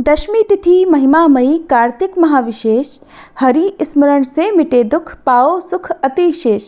दशमी तिथि महिमामयी कार्तिक महाविशेष। हरि स्मरण से मिटे दुख, पाओ सुख अतिशेष।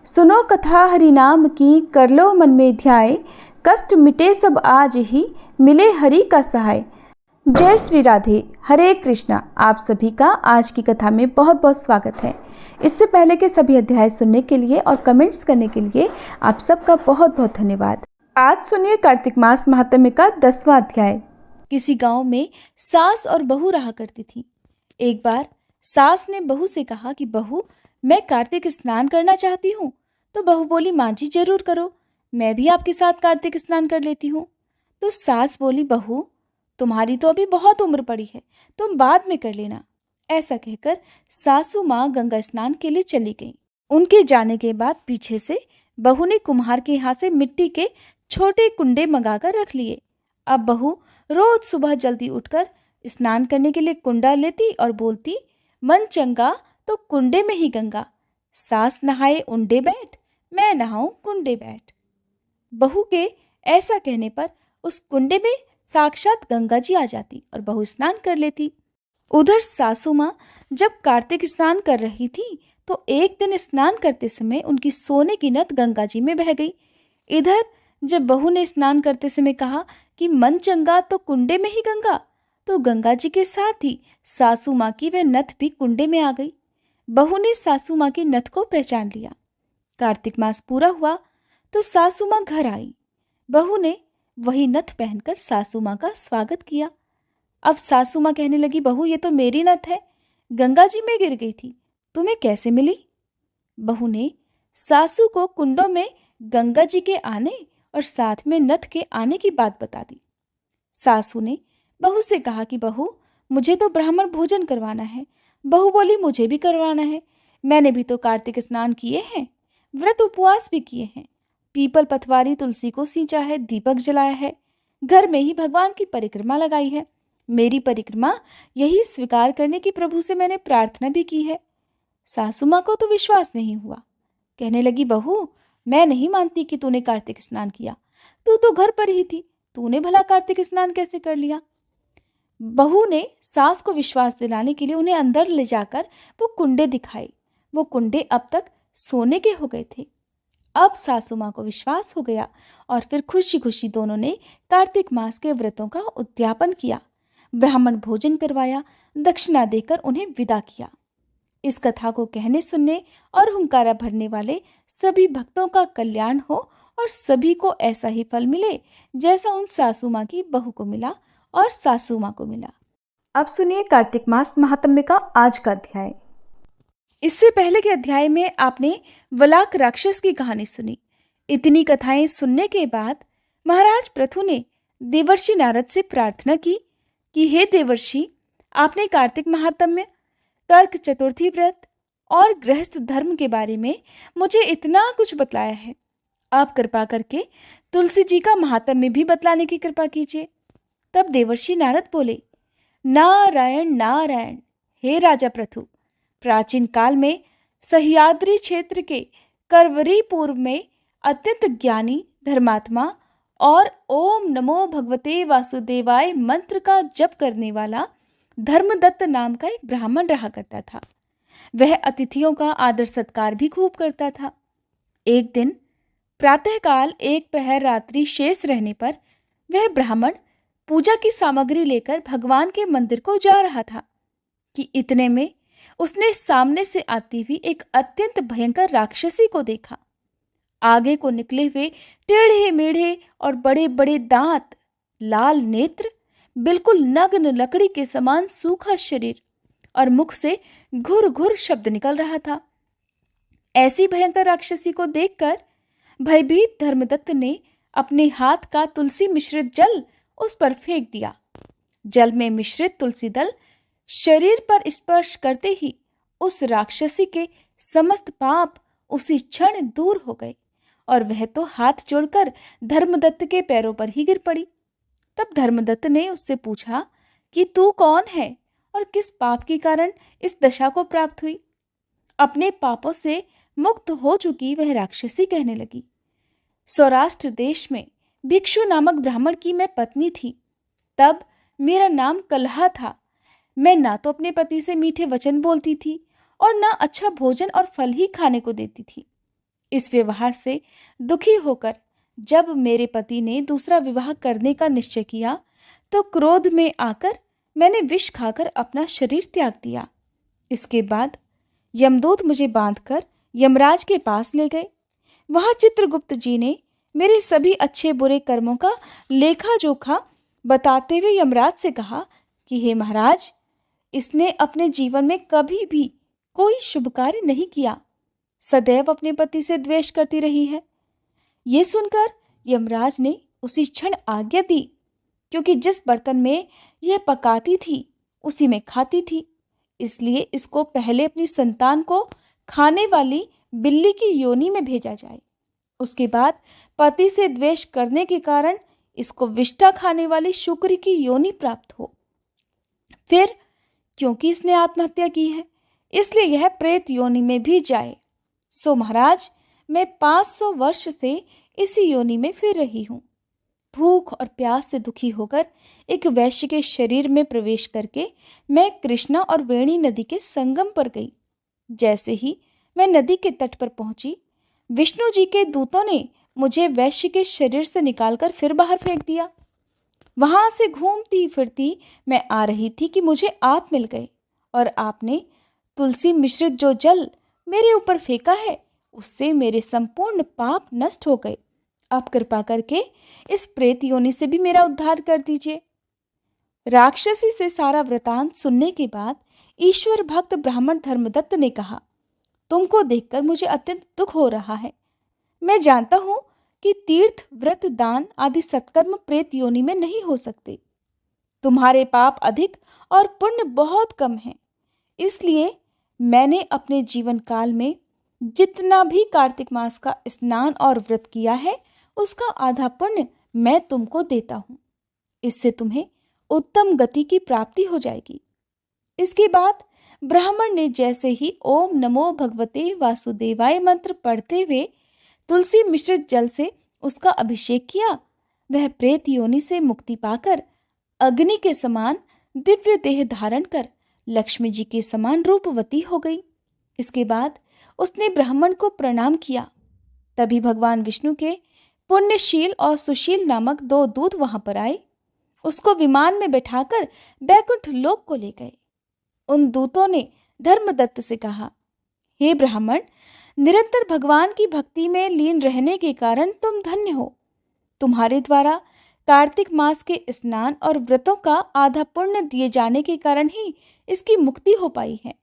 सुनो कथा हरि नाम की, कर लो मन में ध्याय। कष्ट मिटे सब आज ही, मिले हरि का सहाय। जय श्री राधे, हरे कृष्णा। आप सभी का आज की कथा में बहुत बहुत स्वागत है। इससे पहले के सभी अध्याय सुनने के लिए और कमेंट्स करने के लिए आप सबका बहुत बहुत धन्यवाद। आज सुनिए कार्तिक मास महात्म्य का 10वां अध्याय। किसी गांव में सास और बहू रहा करती थी। एक बार सास ने बहू से कहा कि बहू, मैं कार्तिक स्नान करना चाहती हूँ। तो बहू बोली, माँ जी जरूर करो, मैं भी आपके साथ कार्तिक स्नान कर लेती हूँ। तो सास बोली, बहू तुम्हारी तो अभी बहुत उम्र पड़ी है, तुम बाद में कर लेना। ऐसा कहकर सासू माँ गंगा स्नान के लिए चली गई। उनके जाने के बाद पीछे से बहू ने कुम्हार के यहाँ से मिट्टी के छोटे कुंडे मंगाकर रख लिए। अब बहू रोज सुबह जल्दी उठकर स्नान करने के लिए कुंडा लेती और बोलती, मन चंगा तो कुंडे में ही गंगा। सास नहाए उंडे बैठ, मैं नहाऊं कुंडे बैठ। बहू के ऐसा कहने पर उस कुंडे में साक्षात गंगा जी आ जाती और बहू स्नान कर लेती। उधर सासू माँ जब कार्तिक स्नान कर रही थी तो एक दिन स्नान करते समय उनकी सोने की नथ गंगा जी में बह गई। इधर जब बहू ने स्नान करते समय कहा कि मन चंगा तो कुंडे में ही गंगा, तो गंगा जी के साथ ही सासू माँ की वह नथ भी कुंडे में आ गई। बहू ने सासू माँ की नथ को पहचान लिया। कार्तिक मास पूरा हुआ तो सासू माँ घर आई। बहू ने वही नथ पहनकर सासू माँ का स्वागत किया। अब सासू माँ कहने लगी, बहू ये तो मेरी नथ है, गंगा जी में गिर गई थी, तुम्हें कैसे मिली? बहू ने सासू को कुंडों में गंगा जी के आने और साथ में नथ के आने की बात बता दी। सासू ने बहू से कहा कि बहू मुझे तो ब्राह्मण भोजन करवाना है। बहू बोली, मुझे भी करवाना है, मैंने भी तो कार्तिक स्नान किए हैं, व्रत उपवास भी किए हैं, पीपल पथवारी तुलसी को सींचा है, दीपक जलाया है, घर में ही भगवान की परिक्रमा लगाई है। मेरी परिक्रमा यही स्वीकार करने की प्रभु से मैंने प्रार्थना भी की है। सासू माँ को तो विश्वास नहीं हुआ। कहने लगी, बहू मैं नहीं मानती कि तूने कार्तिक स्नान किया, तू तो घर पर ही थी, तूने भला कार्तिक स्नान कैसे कर लिया? बहू ने सास को विश्वास दिलाने के लिए उन्हें अंदर ले जाकर वो कुंडे दिखाए। वो कुंडे अब तक सोने के हो गए थे। अब सासू माँ को विश्वास हो गया और फिर खुशी खुशी दोनों ने कार्तिक मास के व्रतों का उद्यापन किया, ब्राह्मण भोजन करवाया, दक्षिणा देकर उन्हें विदा किया। इस कथा को कहने सुनने और हुंकारा भरने वाले सभी भक्तों का कल्याण हो और सभी को ऐसा ही फल मिले जैसा उन सासू माँ की बहू को मिला और सासू माँ को मिला। अब सुनिए कार्तिक मास महात्म्य का आज का अध्याय। इससे पहले के अध्याय में आपने वलाक राक्षस की कहानी सुनी। इतनी कथाएं सुनने के बाद महाराज पृथु ने देवर्षि नारद से प्रार्थना की कि हे देवर्षि, आपने कार्तिक महात्म्य, कर्क चतुर्थी व्रत और गृहस्थ धर्म के बारे में मुझे इतना कुछ बतलाया है। आप कृपा करके तुलसी जी का महात्म्य भी बतलाने की कृपा कीजिए। तब देवर्षि नारद बोले, नारायण नारायण। हे राजा पृथु, प्राचीन काल में सह्याद्री क्षेत्र के करवरीपुर में अत्यंत ज्ञानी, धर्मात्मा और ओम नमो भगवते वासुदेवाय मंत्र का जप करने वाला धर्मदत्त नाम का एक ब्राह्मण रहा करता था। वह अतिथियों का आदर सत्कार भी खूब करता था। एक दिन प्रातःकाल एक पहर रात्रि शेष रहने पर वह ब्राह्मण पूजा की सामग्री लेकर भगवान के मंदिर को जा रहा था कि इतने में उसने सामने से आती हुई एक अत्यंत भयंकर राक्षसी को देखा। आगे को निकले हुए टेढ़े मेढ़े और बड़े बड़े दांत, लाल नेत्र, बिल्कुल नग्न लकड़ी के समान सूखा शरीर और मुख से घुर घुर शब्द निकल रहा था। ऐसी भयंकर राक्षसी को देखकर भयभीत धर्मदत्त ने अपने हाथ का तुलसी मिश्रित जल उस पर फेंक दिया। जल में मिश्रित तुलसी दल शरीर पर स्पर्श करते ही उस राक्षसी के समस्त पाप उसी क्षण दूर हो गए और वह तो हाथ जोड़कर धर्मदत्त के पैरों पर ही गिर पड़ी। तब धर्मदत्त ने उससे पूछा कि तू कौन है और किस पाप के कारण इस दशा को प्राप्त हुई? अपने पापों से मुक्त हो चुकी वह राक्षसी कहने लगी, सौराष्ट्र देश में भिक्षु नामक ब्राह्मण की मैं पत्नी थी। तब मेरा नाम कलहा था। मैं ना तो अपने पति से मीठे वचन बोलती थी और ना अच्छा भोजन और फल ही खाने को देती थी। इस व्यवहार से दुखी होकर जब मेरे पति ने दूसरा विवाह करने का निश्चय किया तो क्रोध में आकर मैंने विष खाकर अपना शरीर त्याग दिया। इसके बाद यमदूत मुझे बांधकर यमराज के पास ले गए। वहां चित्रगुप्त जी ने मेरे सभी अच्छे बुरे कर्मों का लेखा जोखा बताते हुए यमराज से कहा कि हे महाराज, इसने अपने जीवन में कभी भी कोई शुभ कार्य नहीं किया, सदैव अपने पति से द्वेष करती रही है। ये सुनकर यमराज ने उसी क्षण आज्ञा दी, क्योंकि जिस बर्तन में यह पकाती थी उसी में खाती थी, इसलिए इसको पहले अपनी संतान को खाने वाली बिल्ली की योनि में भेजा जाए। उसके बाद पति से द्वेष करने के कारण इसको विष्ठा खाने वाली शुक्र की योनि प्राप्त हो। फिर क्योंकि इसने आत्महत्या की है, इसलिए यह प्रेत योनि में भी जाए। सो महाराज, मैं 500 वर्ष से इसी योनि में फिर रही हूँ। भूख और प्यास से दुखी होकर एक वैश्य के शरीर में प्रवेश करके मैं कृष्णा और वेणी नदी के संगम पर गई। जैसे ही मैं नदी के तट पर पहुंची, विष्णु जी के दूतों ने मुझे वैश्य के शरीर से निकालकर फिर बाहर फेंक दिया। वहां से घूमती फिरती मैं आ रही थी कि मुझे आप मिल गए और आपने तुलसी मिश्रित जो जल मेरे ऊपर फेंका है उससे मेरे संपूर्ण पाप नष्ट हो गए। आप कृपा करके इस प्रेत योनि से भी मेरा उद्धार कर दीजिए। राक्षसी से सारा वृतांत सुनने के बाद ईश्वर भक्त ब्राह्मण धर्मदत्त ने कहा, तुमको देखकर मुझे अत्यंत दुख हो रहा है। मैं जानता हूं कि तीर्थ, व्रत, दान आदि सत्कर्म प्रेत योनि में नहीं हो सकते। तुम्हारे पाप अधिक और पुण्य बहुत कम है। इसलिए मैंने अपने जीवन काल में जितना भी कार्तिक मास का स्नान और व्रत किया है उसका आधा पुण्य मैं तुमको देता हूं। इससे तुम्हें उत्तम गति की प्राप्ति हो जाएगी। इसके बाद ब्राह्मण ने जैसे ही ओम नमो भगवते वासुदेवाय मंत्र पढ़ते हुए तुलसी मिश्रित जल से उसका अभिषेक किया, वह प्रेत योनि से मुक्ति पाकर अग्नि के समान दिव्य देह धारण कर लक्ष्मी जी के समान रूपवती हो गई। इसके बाद उसने ब्राह्मण को प्रणाम किया। तभी भगवान विष्णु के पुण्यशील और सुशील नामक 2 दूत वहां पर आए। उसको विमान में बैठाकर बैकुंठ लोक को ले गए। उन दूतों ने धर्मदत्त से कहा, हे ब्राह्मण, निरंतर भगवान की भक्ति में लीन रहने के कारण तुम धन्य हो। तुम्हारे द्वारा कार्तिक मास के स्नान और व्रतों का आधा पुण्य दिए जाने के कारण ही इसकी मुक्ति हो पाई है।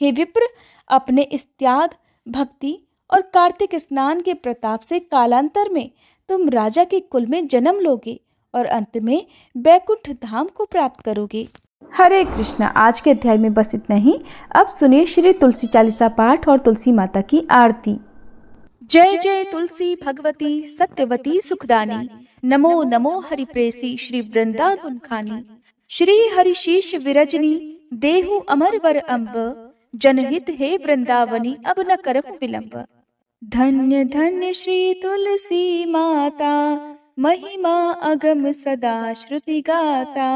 हे विप्र, अपने इस त्याग, भक्ति और कार्तिक स्नान के प्रताप से कालांतर में तुम राजा के कुल में जन्म लोगे और अंत में बैकुंठ धाम को प्राप्त करोगे। हरे कृष्णा। आज के अध्याय में बस इतना ही। अब सुनिए श्री तुलसी चालीसा पाठ और तुलसी माता की आरती। जय जय तुलसी भगवती सत्यवती सुखदानी, नमो नमो हरिप्रेसी श्री वृंदा गुणखानी। श्री हरिशीष विरजनी देहु अमर वर अम्ब, जनहित हे वृंदावनी अब न करहु विलंब। धन्य धन्य श्री तुलसी माता, महिमा अगम सदा श्रुति गाता।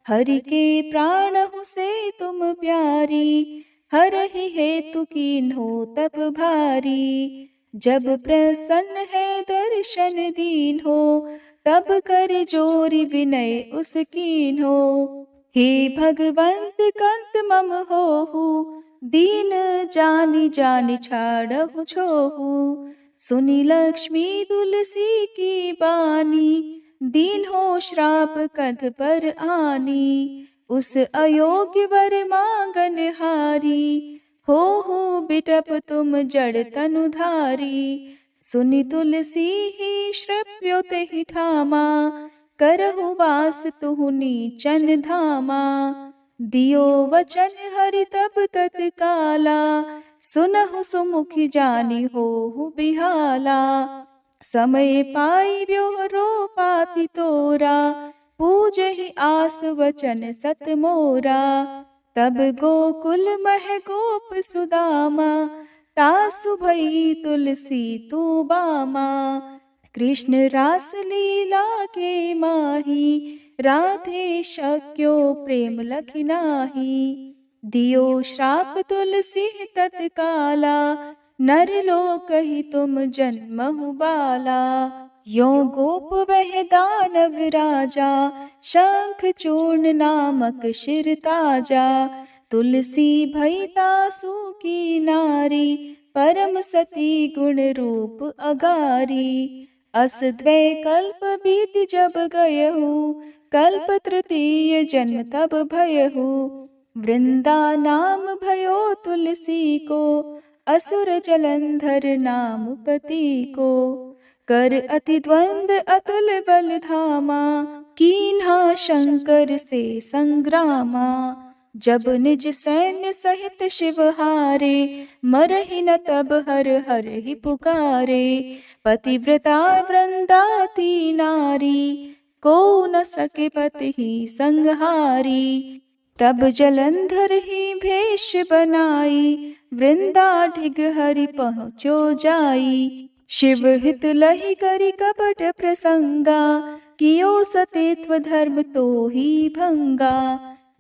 हरि के प्राण हो से तुम प्यारी, हरहि हेतु कीन्हो तप भारी। जब प्रसन्न है दर्शन दीन हो, तब कर जोरी विनय उस कीन्हो। हे भगवंत कंत मम होहु, दीन जानि जानि छाड़हु छोहु। सुनी लक्ष्मी तुलसी की बानी, दीन हो श्राप कध पर आनी। उस अयोग्य वर मांगन हारी, हो बिटप तुम जड़ तनुधारी। सुनि तुलसी ही श्रव्योत ही ठामा, करहु वास तुहु नीचन धामा। दियो वचन हरि तब तत्काला, सुनहु सुमुखी जानी होहु बिहाला। समय पाई ब्योहरो पाति तोरा, पूजहि आस वचन सत मोरा। तब गोकुल मह गोप सुदामा, तासु भई तुलसी तू बामा। कृष्ण रास लीला के माही, राधे शक्यो प्रेम लखि नाही। दियो श्राप तुलसी तत्काला, नर लोक ही तुम जन्महु बाला। यो गोप वह दानव राजा, शंख चूर्ण नामक शिर ताजा। तुलसी भई तासु की नारी, परम सती गुण रूप अगारी। अस द्वै कल्प बीत जब गयहु, कल्प तृतीय जन्म तब भयहु। वृंदा नाम भयो तुलसी को, असुर जलंधर नाम पति को। कर अति द्वंद अतुल बल धामा, कीन्हा शंकर से संग्रामा। जब निज सैन्य सहित शिव हारे, मरहि न तब हर हर ही पुकारे। पतिव्रता वृंदाती नारी, को न सके पति ही संहारी। तब जलंधर ही भेष बनाई, वृंदा ढिग हरि पहुँचो जाई। शिव हित लहि करि कपट प्रसंगा, कियो सतीत्व धर्म तो ही भंगा।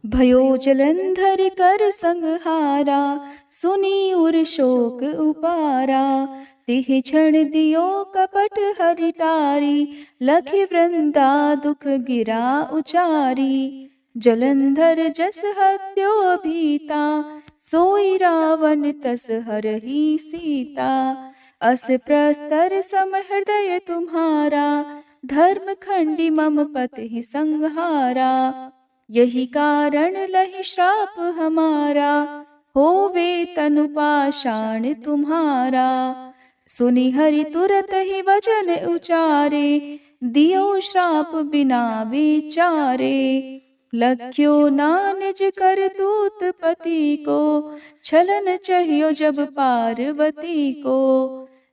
भयो जलंधर कर संहारा, सुनी उर शोक उपारा। तिह क्षण दियो कपट हरि टारी, लखि वृंदा दुख गिरा उचारी। जलंधर जस हत्यो भीता, सोई रावण तस हरहि सीता। अस प्रस्तर सम हृदय तुम्हारा, धर्म खंडी मम पति संहारा। यही कारण लहि श्राप हमारा, होवे तनु पाषाण तुम्हारा। सुनि हरि तुरत ही वचन उचारे, दियो श्राप बिना विचारे। लख्यो ना निज करतूत पति को, छलन चाहियो जब पार्वती को।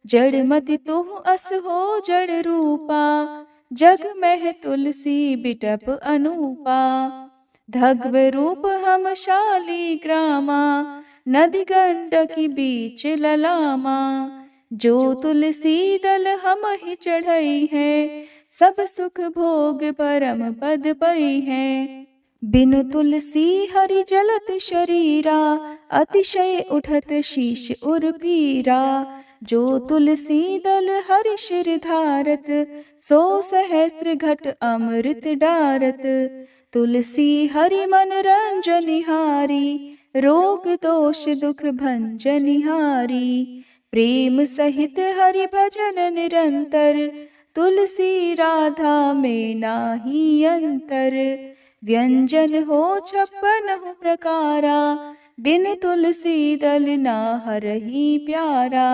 जड़ मति तुह अस हो जड़ रूपा, जग में तुलसी बिटप अनूपा। धग्व रूप हम शाली ग्रामा, नदी गंडकी बीच ललामा। जो तुलसी दल हम ही चढ़ई है, सब सुख भोग परम पद पई है। बिनु तुलसी हरि जलत शरीरा, अतिशय उठत शीश उर पीरा। जो तुलसी दल हरि शिर धारत, सो सहस्त्र घट अमृत डारत। तुलसी हरि मन रंजनिहारी, रोग दोष दुख भंजनिहारी। प्रेम सहित हरि भजन निरंतर, तुलसी राधा में नाही अंतर। व्यंजन हो 56 प्रकारा, बिन तुलसी दल ना हरहि प्यारा।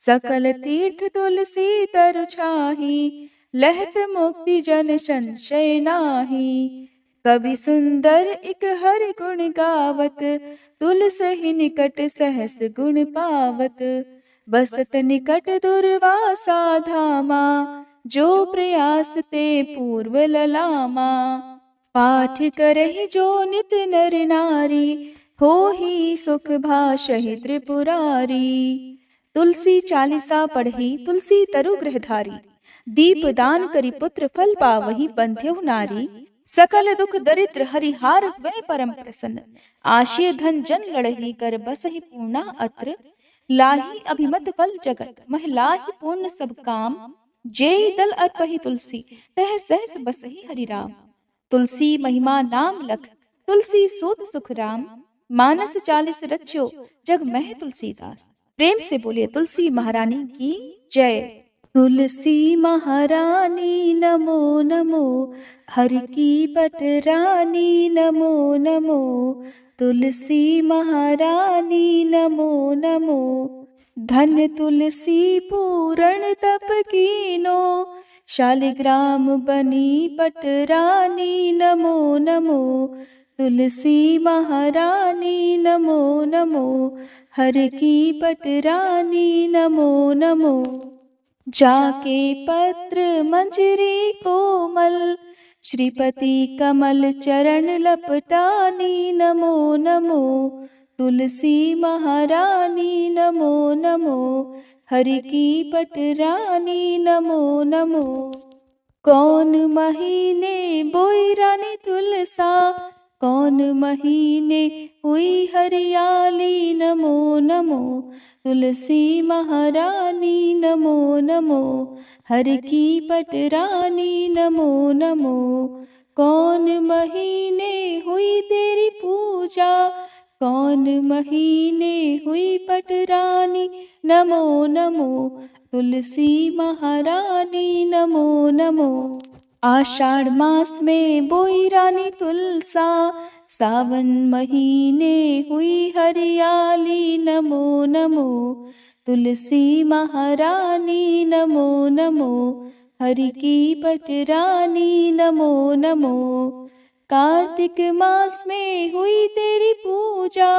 सकल तीर्थ तुलसी तरु छाही, लहत मुक्ति जन संशय नाही। कवि सुंदर इक हरि गुण गावत, तुलसी निकट सहस गुण पावत। बसत निकट दुर्वासा धामा, जो प्रयास ते पूर्व ललामा। पाठ करहि जो नित नर नारी, हो ही सुख भाषहि त्रिपुरारी। तुलसी चालीसा पढ़ी तुलसी तरु गृहधारी, दीप दान करी पुत्र फल पावहि बंध्यहु नारी। सकल दुख दरिद्र हरिहार हुए परम प्रसन्न, आशय धन जन लड़ही कर बसहि पूर्णा अत्र। लाही अभिमत फल जगत, महिलाहि पूर्ण सब काम। जेई दल अर्पहि तुलसी, तह सहस बसहि हरि राम। तुलसी महिमा नाम लख, तुलसी सूत सुख राम। मानस 40 रच्यो, जग मह तुलसीदास। प्रेम से बोलिए तुलसी महारानी की जय। तुलसी महारानी नमो नमो, हरि की पटरानी नमो नमो। तुलसी महारानी नमो नमो, धन्य तुलसी पूरण तप कीनो। शालिग्राम बनी पटरानी नमो नमो। तुलसी महारानी नमो नमो, हर की पटरानी नमो नमो। जाके पत्र मंजरी कोमल, श्रीपति कमल चरण लपटानी नमो नमो। तुलसी महारानी नमो नमो, हरि की पटरानी नमो नमो। कौन महीने बोई रानी तुलसा, कौन महीने हुई हरियाली। नमो नमो तुलसी महारानी, नमो नमो हर की पटरानी। नमो नमो कौन महीने हुई तेरी पूजा, कौन महीने हुई पटरानी। नमो नमो तुलसी महारानी, नमो नमो। आषाढ़ मास में बोई रानी तुलसा, सावन महीने हुई हरियाली। नमो नमो तुलसी महारानी, नमो नमो हरि की पटरानी। नमो नमो कार्तिक मास में हुई तेरी पूजा,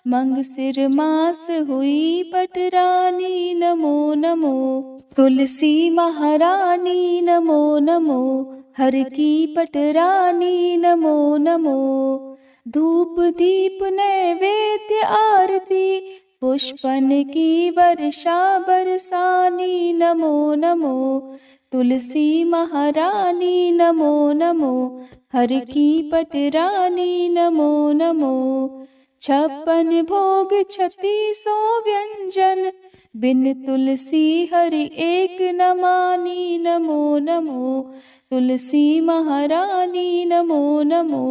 मंगसिर मास हुई पटरानी। नमो नमो तुलसी महारानी, नमो नमो हर की पटरानी। नमो नमो धूप दीप नैवेद्य आरती, पुष्पन की वर्षा बरसानी। नमो नमो तुलसी महारानी, नमो नमो हर की पटरानी। नमो नमो 56 भोग 36 व्यंजन, बिन तुलसी हरि एक न मानी। नमो नमो तुलसी महारानी, नमो नमो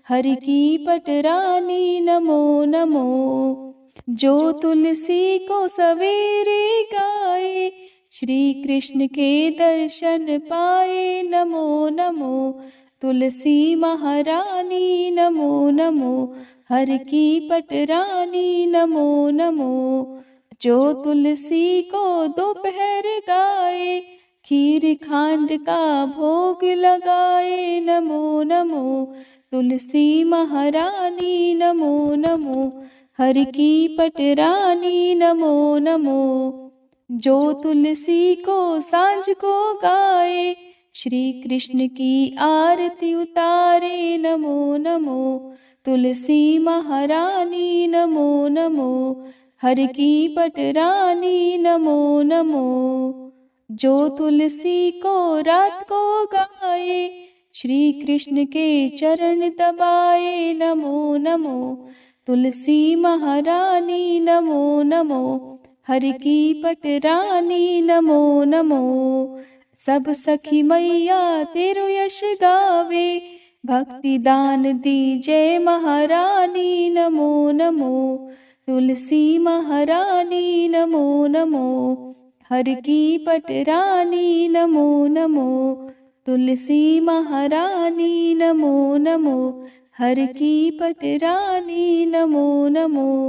हरि की पटरानी। नमो नमो जो तुलसी को सवेरे गाए, श्री कृष्ण के दर्शन पाए। नमो नमो तुलसी महारानी, नमो नमो हर की पटरानी। नमो नमो जो तुलसी को दोपहर गाए, खीर खांड का भोग लगाए। नमो नमो तुलसी महारानी, नमो नमो हर की पटरानी। नमो नमो जो तुलसी को सांझ को गाए, श्री कृष्ण की आरती उतारे। नमो नमो तुलसी महारानी, नमो नमो हर की पटरानी। नमो नमो जो तुलसी को रात को गाए, श्री कृष्ण के चरण दबाए। नमो नमो तुलसी महारानी, नमो नमो हर की पटरानी। नमो नमो सब सखी मैया तेरो यश गावे, भक्ति दान दी जय महारानी। नमो नमो तुलसी महारानी, नमो नमो हर की पटरानी। नमो नमो तुलसी महारानी, नमो नमो हर की पटरानी। नमो नमो।